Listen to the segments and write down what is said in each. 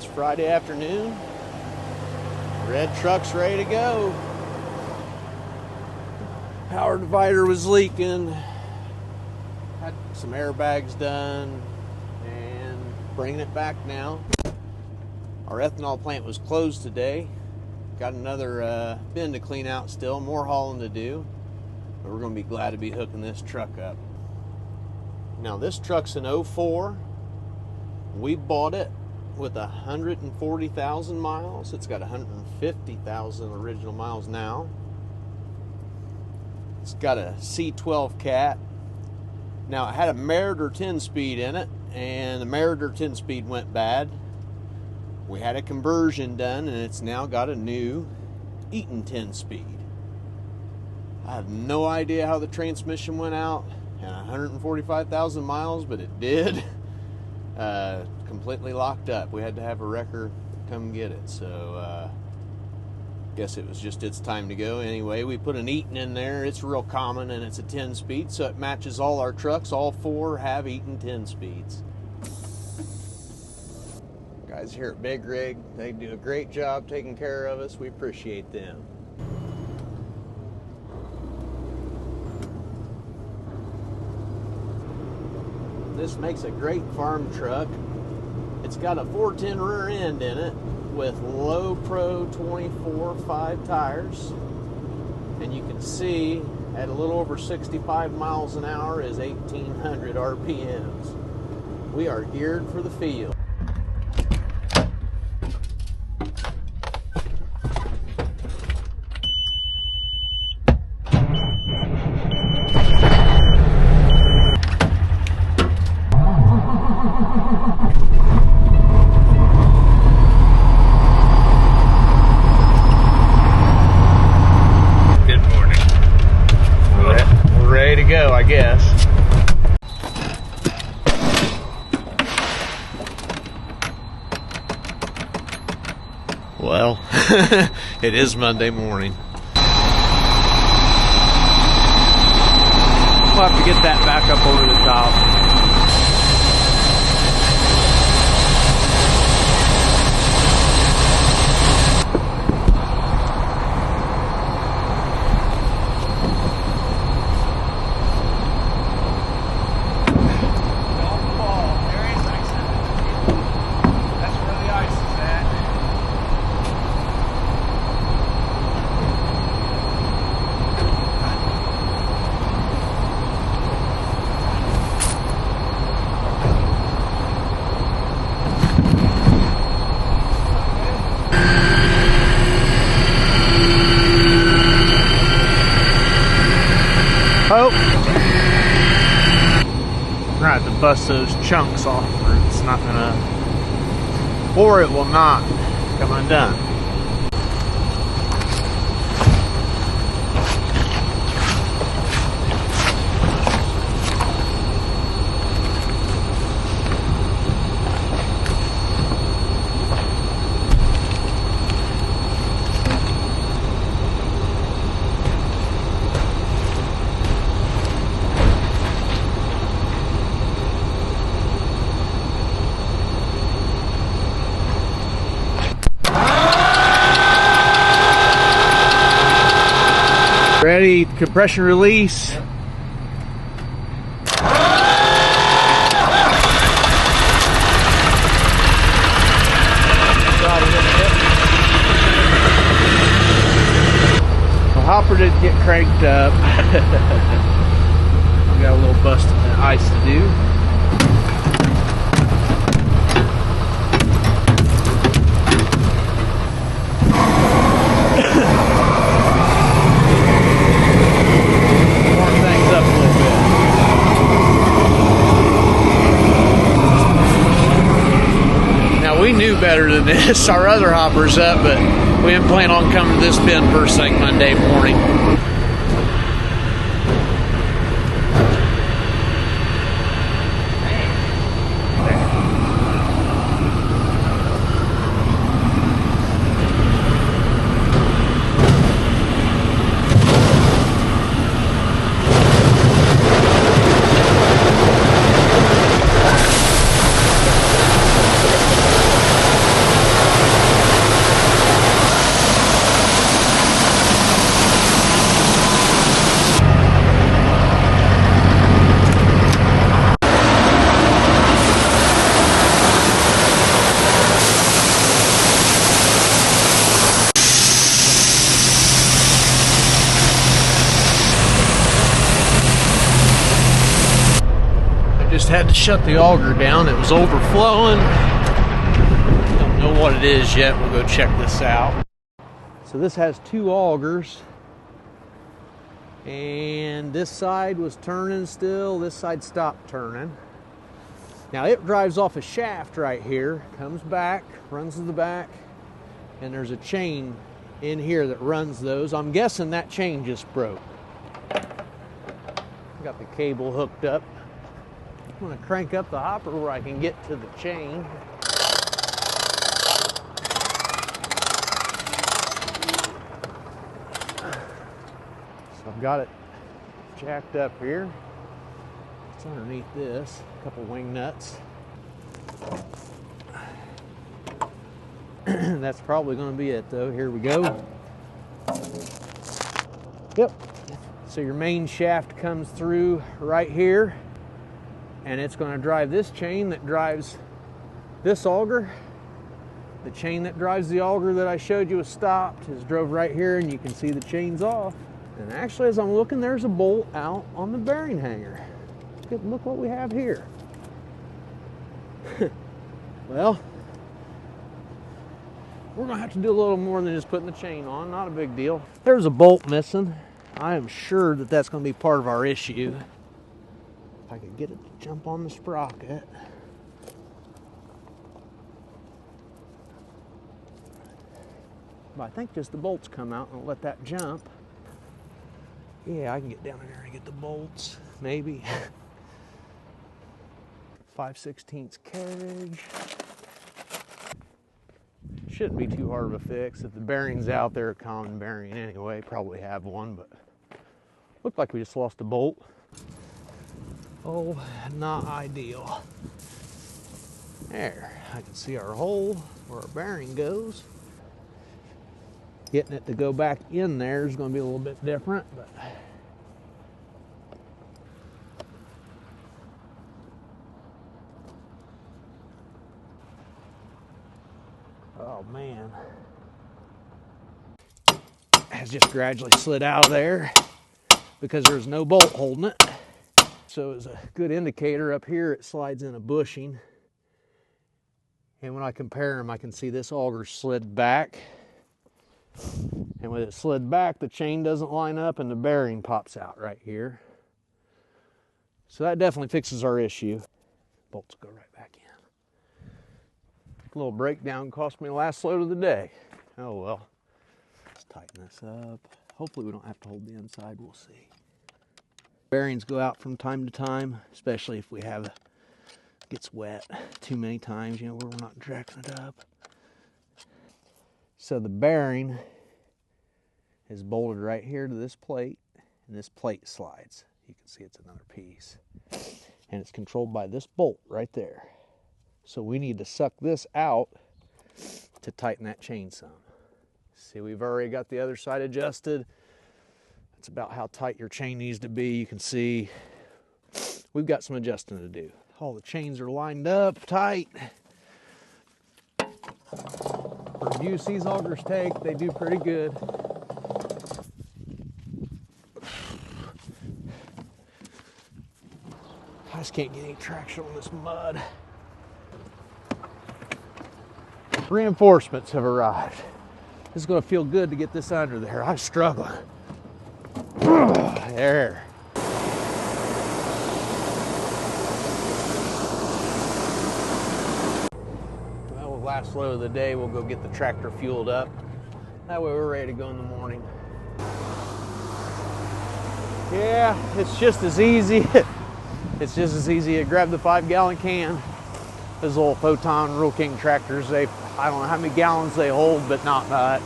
It's Friday afternoon. Red truck's ready to go. Power divider was leaking. Had some airbags done and bringing it back now. Our ethanol plant was closed today. Got another bin to clean out still, more hauling to do. But we're going to be glad to be hooking this truck up. Now this truck's an 04. We bought it with 140,000 miles. It's got 150,000 original miles now. It's got a C12 cat. Now it had a Meritor 10-speed in it, and the Meritor 10-speed went bad. We had a conversion done, and it's now got a new Eaton 10-speed. I have no idea how the transmission went out and 145,000 miles, but it did. Completely locked up. We had to have a wrecker come get it, so guess it was just its time to go. Anyway, we put an Eaton in there. It's real common, and it's a 10-speed, so it matches all our trucks. All four have Eaton 10-speeds. Guys here at Big Rig, they do a great job taking care of us. We appreciate them. This makes a great farm truck. It's got a 410 rear end in it with low pro 24/5 tires. And you can see at a little over 65 miles an hour is 1,800 RPMs. We are geared for the field. Go, I guess. Well, it is Monday morning. We'll have to get that back up over the top. Oh, we're gonna have to bust those chunks off, or it's not gonna, or it will not come undone. Ready, compression release. Yep. The hopper didn't get cranked up. We got a little busting in the ice to do. We knew better than this. Our other hopper's up, but we didn't plan on coming to this bin first thing Monday morning. had to shut the auger down. It was overflowing. Don't know what it is yet. We'll go check this out. So this has 2 augers. And this side was turning still. This side stopped turning. Now it drives off a shaft right here. Comes back, runs to the back. And there's a chain in here that runs those. I'm guessing that chain just broke. Got the cable hooked up. I'm going to crank up the hopper where I can get to the chain. So I've got it jacked up here. It's underneath this. A couple wing nuts. That's probably going to be it though. Here we go. Yep. So your main shaft comes through right here, and it's going to drive this chain that drives this auger. The chain that drives the auger that I showed you was stopped, is drove right here, and you can see the chain's off. And actually, as I'm looking, there's a bolt out on the bearing hanger. Look what we have here. Well, we're going to have to do a little more than just putting the chain on. Not a big deal. There's a bolt missing. I am sure that that's going to be part of our issue. If I could get it to jump on the sprocket. But I think just the bolts come out and let that jump. Yeah, I can get down in there and get the bolts, maybe. 5/16 carriage. Shouldn't be too hard of a fix. If the bearing's out there, a common bearing anyway, probably have one, but looked like we just lost a bolt. Oh, not ideal. There, I can see our hole where our bearing goes. Getting it to go back in there is going to be a little bit different, but oh man, has just gradually slid out of there because there's no bolt holding it. So as a good indicator, up here it slides in a bushing, and when I compare them, I can see this auger slid back, and when it slid back, the chain doesn't line up and the bearing pops out right here. So that definitely fixes our issue. Bolts go right back in. A little breakdown cost me the last load of the day. Oh well. Let's tighten this up. Hopefully we don't have to hold the inside. We'll see. Bearings go out from time to time, especially if we have gets wet too many times, you know, where we're not jacking it up. So the bearing is bolted right here to this plate, and this plate slides. You can see it's another piece. And it's controlled by this bolt right there. So we need to suck this out to tighten that chain some. See, we've already got the other side adjusted. That's about how tight your chain needs to be. You can see we've got some adjusting to do. All the chains are lined up tight. For abuse these augers take, they do pretty good. I just can't get any traction on this mud. Reinforcements have arrived. This is going to feel good to get this under there. I was struggling. There. Well, the last load of the day, we'll go get the tractor fueled up. That way we're ready to go in the morning. Yeah, it's just as easy. It's just as easy to grab the 5-gallon can. Those little Photon Rural King tractors, I don't know how many gallons they hold, but not much.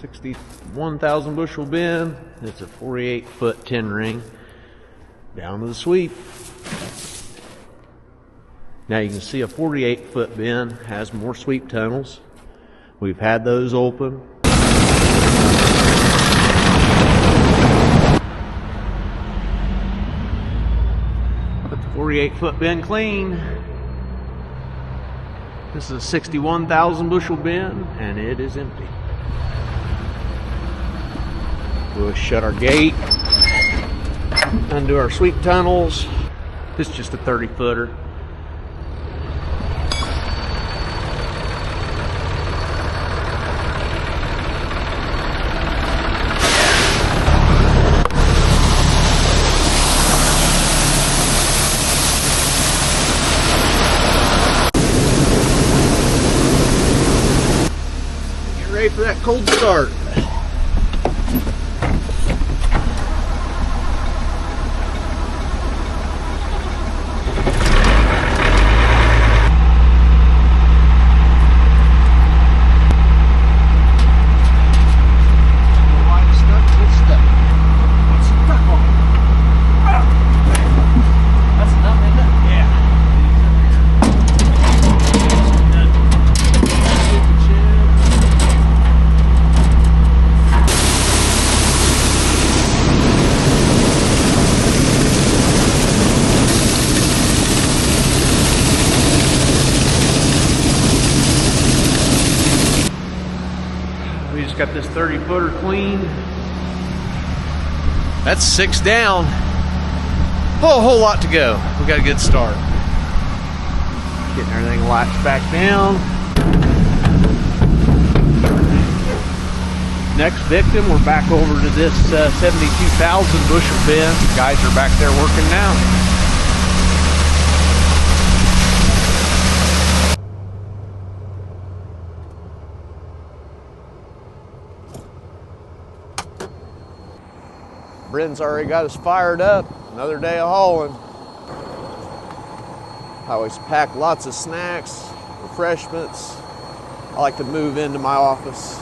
$61,000 bushel bin. It's a 48-foot 10 ring down to the sweep. Now you can see a 48-foot bin has more sweep tunnels. We've had those open. 48-foot bin clean. This is a 61,000 bushel bin, and it is empty. We'll shut our gate, undo our sweep tunnels. This is just a 30-footer. Get ready for that cold start. We just got this 30-footer clean. That's 6 down. Oh, a whole lot to go. We got a good start. Getting everything latched back down. Next victim, we're back over to this 72,000 bushel bin. Guys are back there working now. Bren's already got us fired up. Another day of hauling. I always pack lots of snacks, refreshments. I like to move into my office.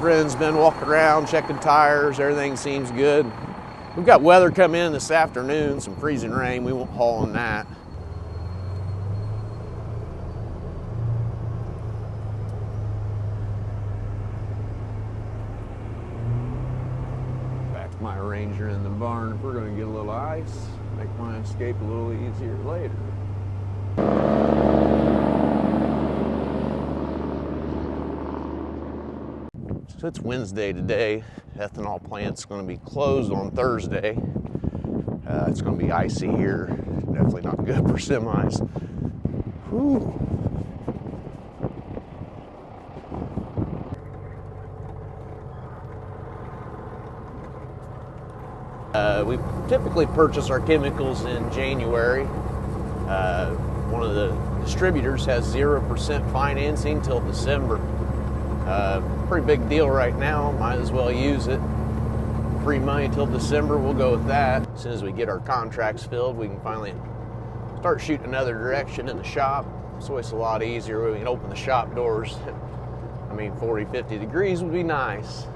Bren's been walking around, checking tires. Everything seems good. We've got weather coming in this afternoon, some freezing rain. We won't haul on that. My Ranger in the barn. If we're going to get a little ice, make my escape a little easier later. So it's Wednesday today. Ethanol plant's going to be closed on Thursday. It's going to be icy here. Definitely not good for semis. Whew. We typically purchase our chemicals in January. One of the distributors has 0% financing till December. Pretty big deal right now. Might as well use it. Free money till December. We'll go with that. As soon as we get our contracts filled, we can finally start shooting another direction in the shop. It's always a lot easier when we can open the shop doors. I mean, 40, 50 degrees would be nice.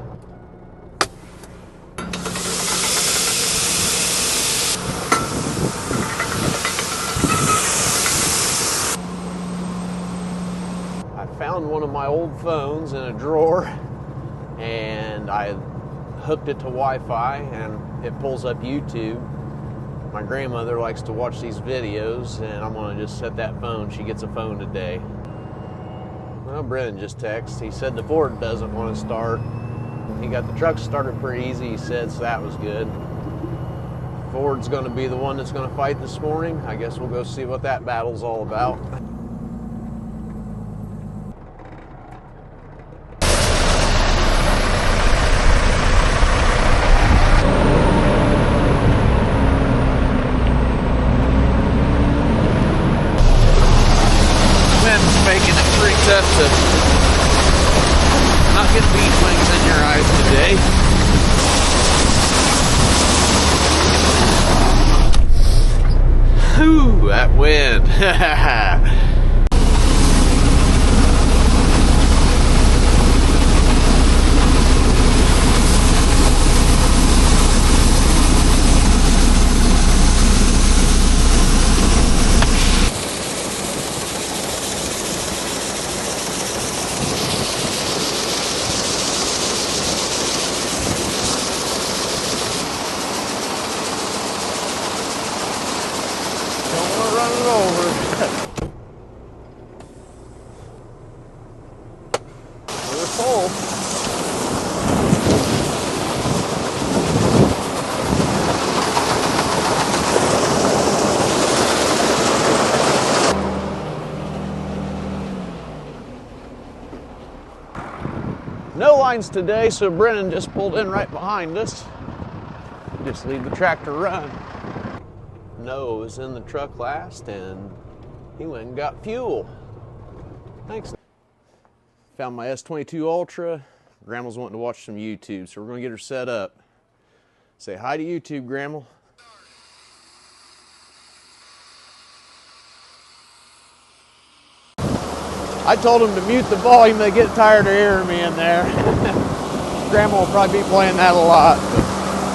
Found one of my old phones in a drawer, and I hooked it to Wi-Fi, and it pulls up YouTube. My grandmother likes to watch these videos, and I'm going to just set that phone. She gets a phone today. Well, Brennan just texted. He said the Ford doesn't want to start. He got the truck started pretty easy, he said, so that was good. Ford's going to be the one that's going to fight this morning. I guess we'll go see what that battle's all about. Making it pretty tough to not get bead wings in your eyes today. Whew, that wind. lines today, so Brennan just pulled in right behind us. Just leave the tractor run. Noah was in the truck last, and he went and got fuel. Thanks. Found my S22 Ultra. Grandma's wanting to watch some YouTube, so we're going to get her set up. Say hi to YouTube, Grandma. I told them to mute the volume. They get tired of hearing me in there. Grandma will probably be playing that a lot.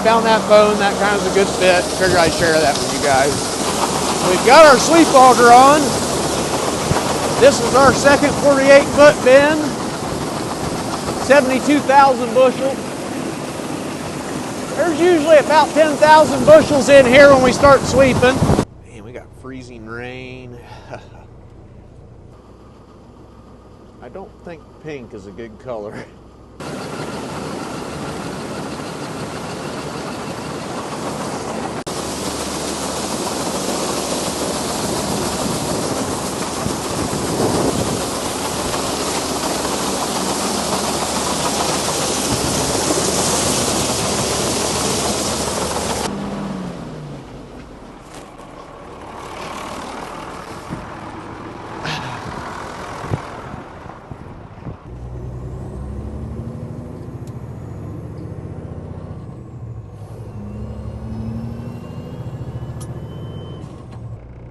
Found that phone. That kind of was a good fit. Figured I'd share that with you guys. We've got our sweep auger on. This is our second 48-foot bin. 72,000 bushels. There's usually about 10,000 bushels in here when we start sweeping. Man, we got freezing rain. I don't think pink is a good color.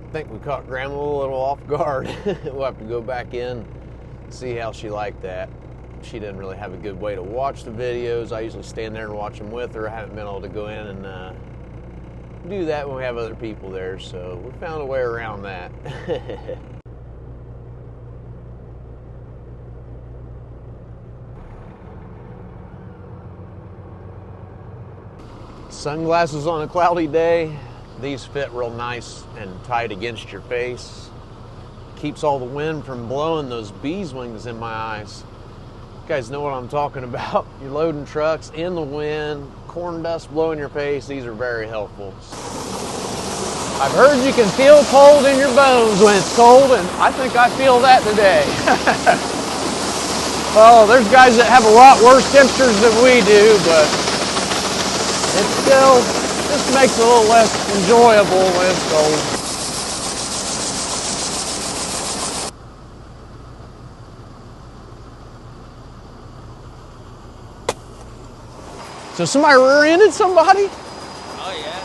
I think we caught Grandma a little off guard. We'll have to go back in, see how she liked that. She didn't really have a good way to watch the videos. I usually stand there and watch them with her. I haven't been able to go in and do that when we have other people there, so we found a way around that. Sunglasses on a cloudy day. These fit real nice and tight against your face. Keeps all the wind from blowing those bees wings in my eyes. You guys know what I'm talking about. You're loading trucks in the wind, corn dust blowing your face. These are very helpful. I've heard you can feel cold in your bones when it's cold, and I think I feel that today. Oh, there's guys that have a lot worse temperatures than we do, but it's still just makes it a little less enjoyable when it's cold. So somebody rear-ended somebody? Oh yeah.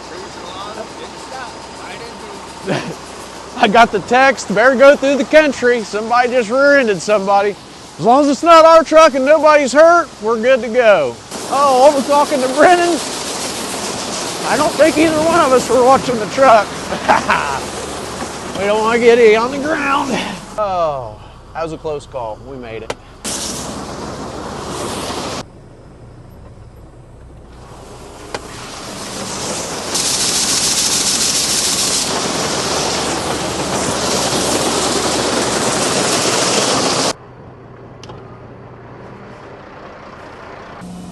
Cruising along, didn't stop. Right into it. I got the text, better go through the country. Somebody just rear-ended somebody. As long as it's not our truck and nobody's hurt, we're good to go. Oh, we're talking to Brennan. I don't think either one of us were watching the truck. We don't want to get E on the ground. Oh, that was a close call. We made it.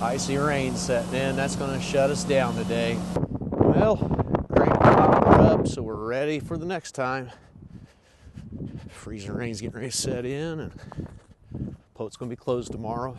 Icy rain setting in. That's going to shut us down today. Well, crank the power up so we're ready for the next time. Freezing rain's getting ready to set in, and boat's going to be closed tomorrow.